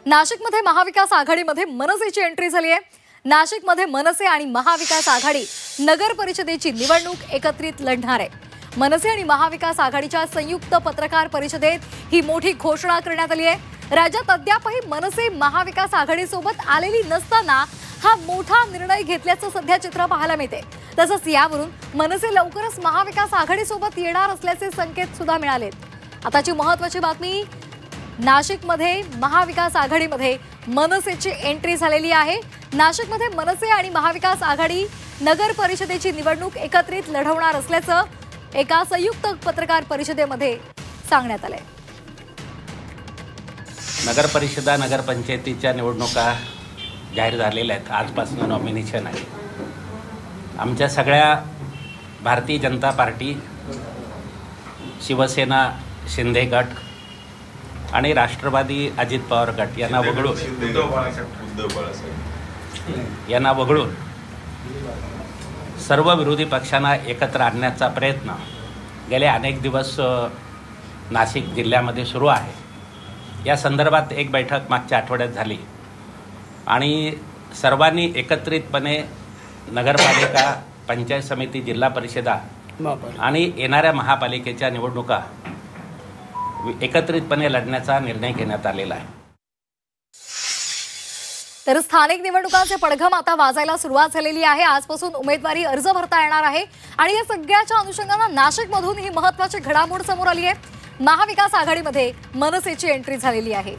नाशिकमध्ये महाविकास आघाडीमध्ये मनसेची एंट्री झाली आहे। नाशिकमध्ये मनसे आणि महाविकास आघाडी नगर परिषदेची निवडणूक एकत्रित लढणार आहे। मनसे आणि महाविकास आघाडीच्या संयुक्त पत्रकार परिषदेत ही मोठी घोषणा करण्यात आली आहे। राज्यात अद्यापही मनसे महाविकास आघाडीसोबत आलेली नसताना हा मोठा निर्णय घेतल्याचं सध्या चित्र पाहायला मिळते। तसंच यावरून मनसे लवकरच महाविकास आघाडीसोबत येणार असल्याचे संकेत सुद्धा मिळालेत। आताची महत्त्वाची बातमी, नाशिकमध्ये महाविकास आघाडीमध्ये मनसेची एंट्री झालेली आहे। नाशिकमध्ये मनसे आणि महाविकास आघाडी नगर परिषदेची निवडणूक एकत्रित लढवणार असल्याचं एका संयुक्त पत्रकार परिषदेमध्ये सांगण्यात आलंय। नगर परिषदा नगर पंचायतीच्या निवडणुका जाहीर झालेल्या आहेत। आजपासून नॉमिनेशन आहे। आमच्या सगळ्या भारतीय जनता पार्टी, शिवसेना शिंदे गट आणि राष्ट्रवादी अजित पवार गट यांना वगळून सर्व विरोधी पक्षांना एकत्र आणण्याचा प्रयत्न गेले अनेक दिवस नाशिक जिल्ह्यामध्ये सुरू आहे। या संदर्भात एक बैठक मागच्या आठवड्यात झाली आणि सर्वांनी एकत्रितपणे नगरपालिका, पंचायत समिती, जिल्हा परिषदा आणि येणाऱ्या महापालिकेच्या निवडणुका एकत्रितपणे लढण्याचा निर्णय घेण्यात आलेला आहे। तर स्थानिक निवडणुकांचे पडघम आता वाजायला सुरुवात झालेली आहे। आजपासून उमेदवारी अर्ज भरता येणार आहे आणि या सगळ्याच्या अनुषंगाने नाशिकमधून ही महत्त्वाची घडामोड समोर आली आहे। महाविकास आघाडीमध्ये मनसेची एंट्री झालेली आहे।